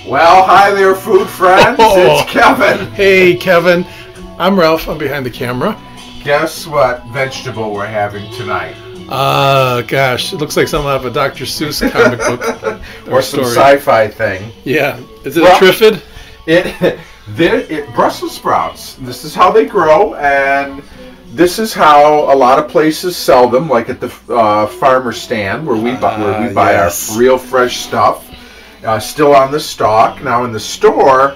Well, hi there, food friends. It's Kevin. Hey, Kevin. I'm Ralph. I'm behind the camera. Guess what vegetable we're having tonight? Gosh, it looks like something out of a Dr. Seuss comic book or some sci-fi thing. Yeah. Is it a triffid? Brussels sprouts. This is how they grow, and this is how a lot of places sell them, like at the farmer stand where we buy our real fresh stuff. Still on the stalk. Now in the store,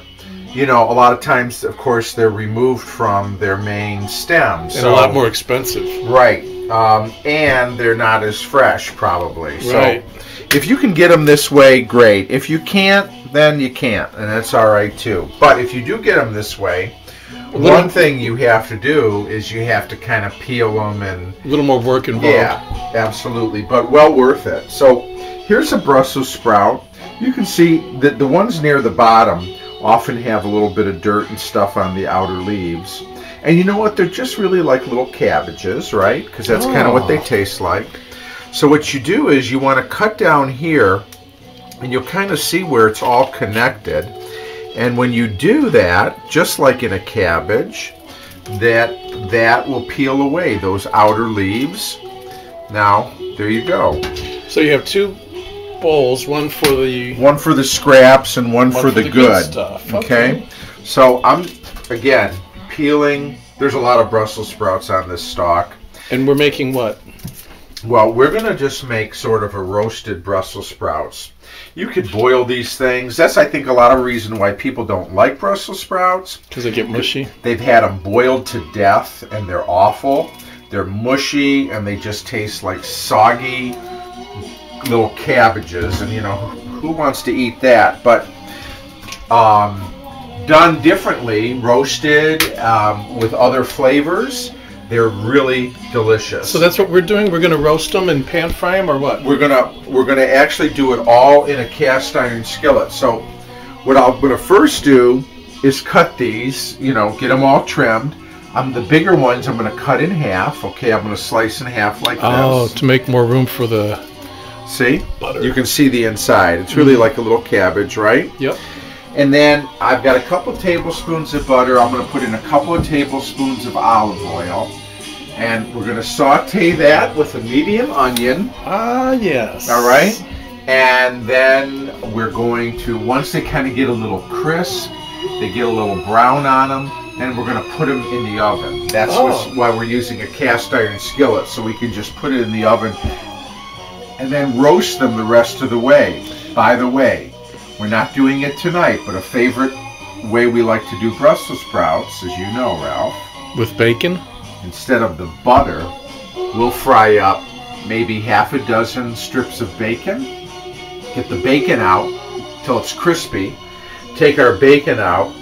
you know, a lot of times, of course, they're removed from their main stem. And so, a lot more expensive. Right. And they're not as fresh, probably. Right. So if you can get them this way, great. If you can't, then you can't, and that's all right, too. But if you do get them this way, one thing you have to do is you have to kind of peel them and... A little more work involved. Yeah, absolutely, but well worth it. So here's a Brussels sprout. You can see that the ones near the bottom often have a little bit of dirt and stuff on the outer leaves. And you know what? They're just really like little cabbages, right? Because that's kind of what they taste like. So what you do is you want to cut down here, and you'll kind of see where it's all connected. And when you do that, just like in a cabbage, that will peel away those outer leaves. Now, there you go. So you have two bowls, one for the scraps and one for the good stuff. Okay. So I'm again peeling. There's a lot of Brussels sprouts on this stalk. And we're making what? Well, we're going to just make sort of a roasted Brussels sprouts. You could boil these things. That's, I think, a lot of reason why people don't like Brussels sprouts. Because they get mushy? They've had them boiled to death, and they're awful. They're mushy, and they just taste like soggy little cabbages. And, you know, who wants to eat that? But done differently, roasted with other flavors, they're really delicious. So that's what we're doing? We're going to roast them and pan fry them, or what? We're gonna actually do it all in a cast iron skillet. So what I'm gonna first do is cut these, you know, get them all trimmed. The bigger ones I'm gonna cut in half. Okay, I'm gonna slice in half like this. Oh, to make more room for the butter. You can see the inside. It's really like a little cabbage, right? Yep. And then I've got a couple tablespoons of butter. I'm going to put in a couple of tablespoons of olive oil. And we're going to saute that with a medium onion. Ah, yes. All right? And then we're going to, once they kind of get a little crisp, they get a little brown on them, and we're going to put them in the oven. That's why we're using a cast iron skillet, so we can just put it in the oven and then roast them the rest of the way. By the way, we're not doing it tonight, but a favorite way we like to do Brussels sprouts, as you know, Ralph. With bacon? Instead of the butter, we'll fry up maybe half a dozen strips of bacon. Get the bacon out till it's crispy. Take our bacon out,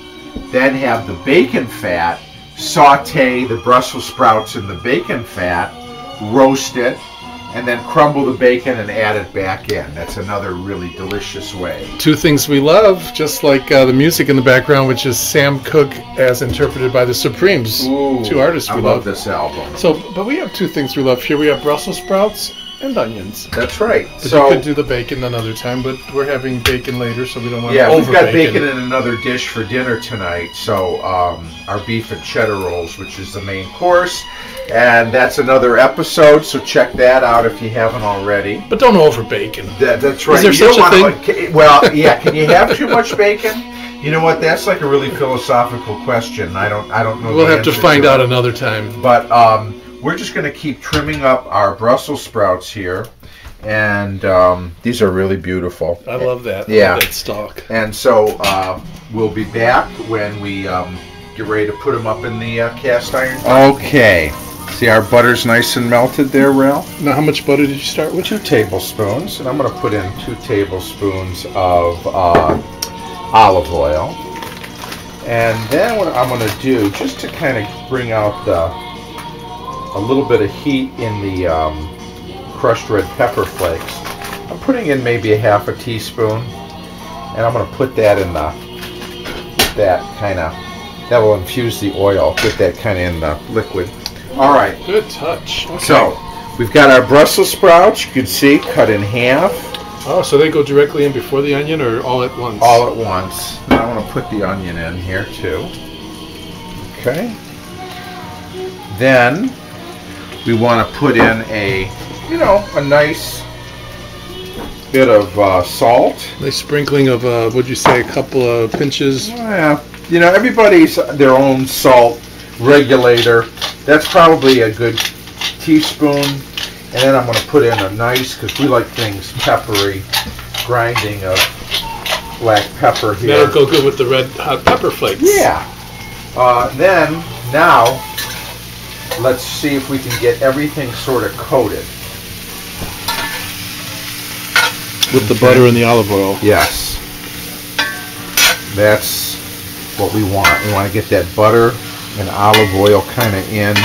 then have the bacon fat, saute the Brussels sprouts in the bacon fat, roast it, and then crumble the bacon and add it back in. That's another really delicious way. Two things we love, just like the music in the background, which is Sam Cooke as interpreted by the Supremes. Ooh, two artists we love. I love this album. So, but we have two things we love here. We have Brussels sprouts and onions. That's right. But so you could do the bacon another time, but we're having bacon later, so we don't want to over we've got bacon in another dish for dinner tonight. So our beef and cheddar rolls, which is the main course. And that's another episode, so check that out if you haven't already. But don't over bacon. That's right. Is there such a thing? Well, yeah. Can you have too much bacon? You know what? That's like a really philosophical question. I don't know. We'll have to find out another time. But we're just going to keep trimming up our Brussels sprouts here, and these are really beautiful. I love that. Yeah, I love that stalk. And so we'll be back when we get ready to put them up in the cast iron. Okay. See, our butter's nice and melted there, Ralph. Now, how much butter did you start with? 2 tablespoons, and I'm going to put in 2 tablespoons of olive oil. And then what I'm going to do, just to kind of bring out a little bit of heat in the crushed red pepper flakes, I'm putting in maybe a half a teaspoon, and I'm going to put that in that will infuse the oil, get that kind of in the liquid. All right. Good touch. Okay. So we've got our Brussels sprouts, you can see, cut in half. Oh, so they go directly in before the onion or all at once? All at once. Now I want to put the onion in here too. Okay. Then we want to put in a nice bit of salt. Nice sprinkling of, would you say, a couple of pinches? Yeah. Everybody's their own salt regulator. That's probably a good teaspoon. And then I'm going to put in a nice, because we like things peppery, grinding of black pepper here. That'll go good with the red hot pepper flakes. Yeah. Then, now, let's see if we can get everything sort of coated. With the butter and the olive oil. Yes. That's what we want. We want to get that butter and olive oil kind of in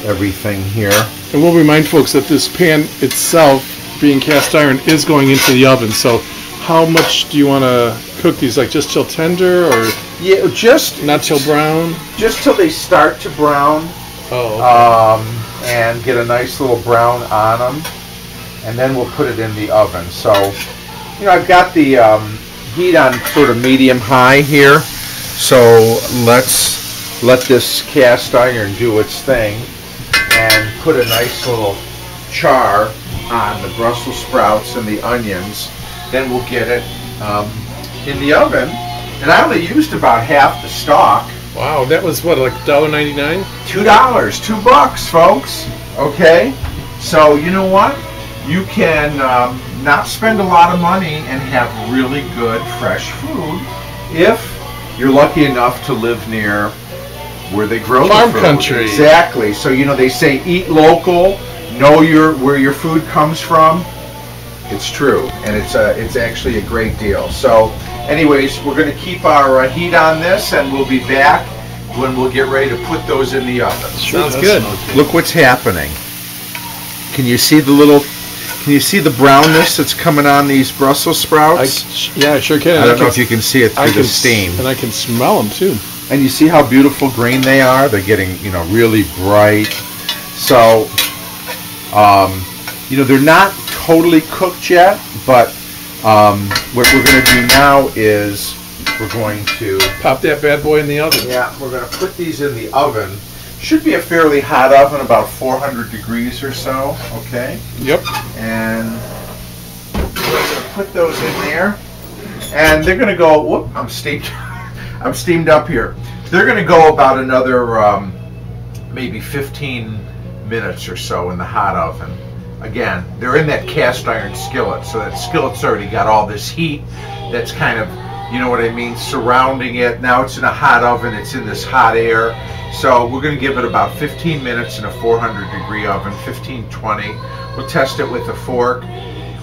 everything here. And we'll remind folks that this pan itself, being cast iron, is going into the oven. So how much do you want to cook these? Like just till tender, or yeah, just not till brown? Just till they start to brown. Oh. Okay. And get a nice little brown on them, and then we'll put it in the oven. So, I've got the heat on sort of medium-high here. So let's let this cast iron do its thing, and put a nice little char on the Brussels sprouts and the onions. Then we'll get it in the oven. And I only used about half the stalk. Wow, that was what, like $1.99? $2, $2, folks. Okay, so you know what? You can not spend a lot of money and have really good fresh food if you're lucky enough to live near where they grow farm the food. Country. Exactly. So they say eat local, know where your food comes from. It's true, and it's actually a great deal. So, anyways, we're going to keep our heat on this, and we'll be back when we'll get ready to put those in the oven. Sounds good. Look what's happening. Can you see the brownness that's coming on these Brussels sprouts? Yeah, I sure can. I don't know if you can see it through the steam. And I can smell them too. And you see how beautiful green they are? They're getting, really bright. So, they're not totally cooked yet, but what we're going to do now is we're going to pop that bad boy in the oven. Yeah, we're going to put these in the oven. Should be a fairly hot oven, about 400 degrees or so, okay? Yep. And we're going to put those in there. And they're going to go, whoop, I'm steamed up here. They're going to go about another maybe 15 minutes or so in the hot oven. Again, they're in that cast iron skillet, so that skillet's already got all this heat that's kind of, surrounding it. Now it's in a hot oven, it's in this hot air. So we're going to give it about 15 minutes in a 400-degree oven, 15-20. We'll test it with a fork.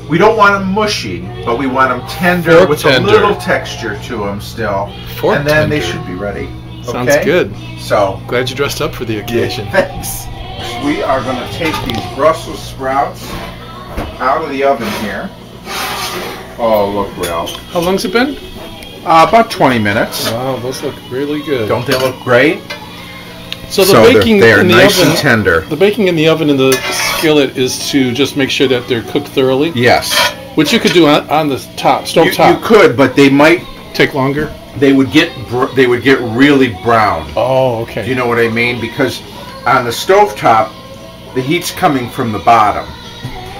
We don't want them mushy, but we want them tender with a little texture to them still. Fork and then tender. They should be ready. Sounds good. So glad you dressed up for the occasion. Yeah, thanks. We are going to take these Brussels sprouts out of the oven here. Oh, look, Ralph. How long's it been? About 20 minutes. Wow, those look really good. Don't they look great? So the baking they're in the nice oven, and tender. The baking in the oven in the skillet is to just make sure that they're cooked thoroughly. Yes. Which you could do on the top, stove top. You could, but they might take longer. They would get really brown. Oh, okay. Do you know what I mean? Because on the stove top, the heat's coming from the bottom.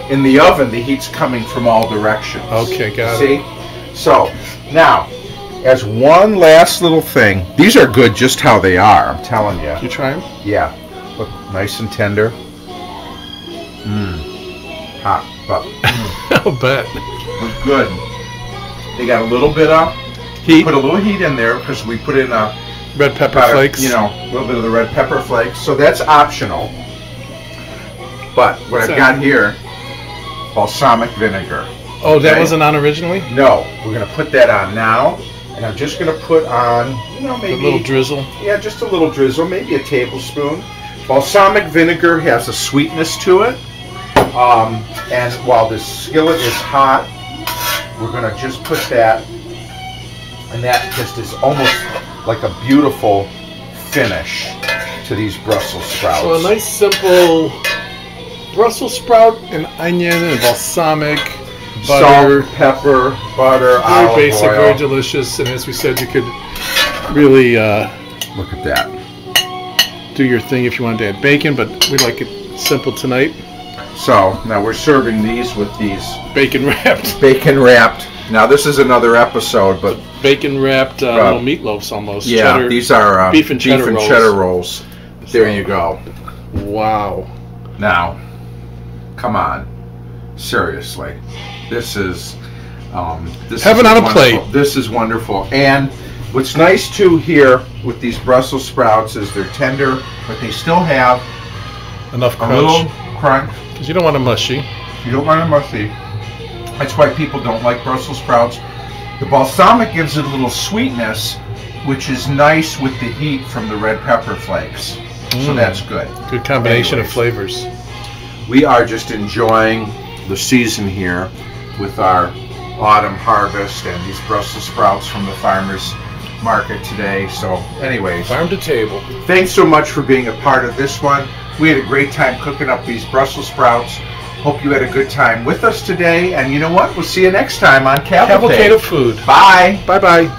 In the oven, the heat's coming from all directions. Okay, got it. See? So now, as one last little thing, these are good just how they are, I'm telling you. You try them? Yeah. Look, nice and tender. Hot, but I'll bet. Look good. They got a little bit of heat. Put a little heat in there because we put in a red pepper flakes. A little bit of the red pepper flakes. So that's optional. But what I've got here, balsamic vinegar. Oh, that wasn't on originally? No, we're going to put that on now. And I'm just going to put on, maybe... a little drizzle? Yeah, just a little drizzle, maybe a tablespoon. Balsamic vinegar has a sweetness to it. And while this skillet is hot, we're going to just put that, and that just is almost like a beautiful finish to these Brussels sprouts. So a nice simple Brussels sprout and onion and balsamic Butter. salt, pepper, butter, Very olive basic, oil. very delicious, and as we said, you could really Look at that. do your thing if you wanted to add bacon, but we like it simple tonight. So now we're serving these with these Bacon wrapped. bacon wrapped. Now this is another episode, but Bacon wrapped little meatloafs almost. yeah, Cheddar. these are beef and cheddar rolls. cheddar rolls. There you go. Wow. Now, come on, seriously, this is Heaven on a wonderful. plate. This is wonderful, and what's nice too here with these Brussels sprouts is they're tender, but they still have Enough a little crunch. crunch. Because you don't want a mushy. You don't want them mushy. That's why people don't like Brussels sprouts. The balsamic gives it a little sweetness, which is nice with the heat from the red pepper flakes. So that's good. Good combination Anyways. of flavors. We are just enjoying the season here with our autumn harvest and these Brussels sprouts from the farmers market today. So anyways, Farm to table. thanks so much for being a part of this one. We had a great time cooking up these Brussels sprouts. Hope you had a good time with us today. And you know what? We'll see you next time on Cavalcade. Cavalcade of food. Bye. Bye-bye.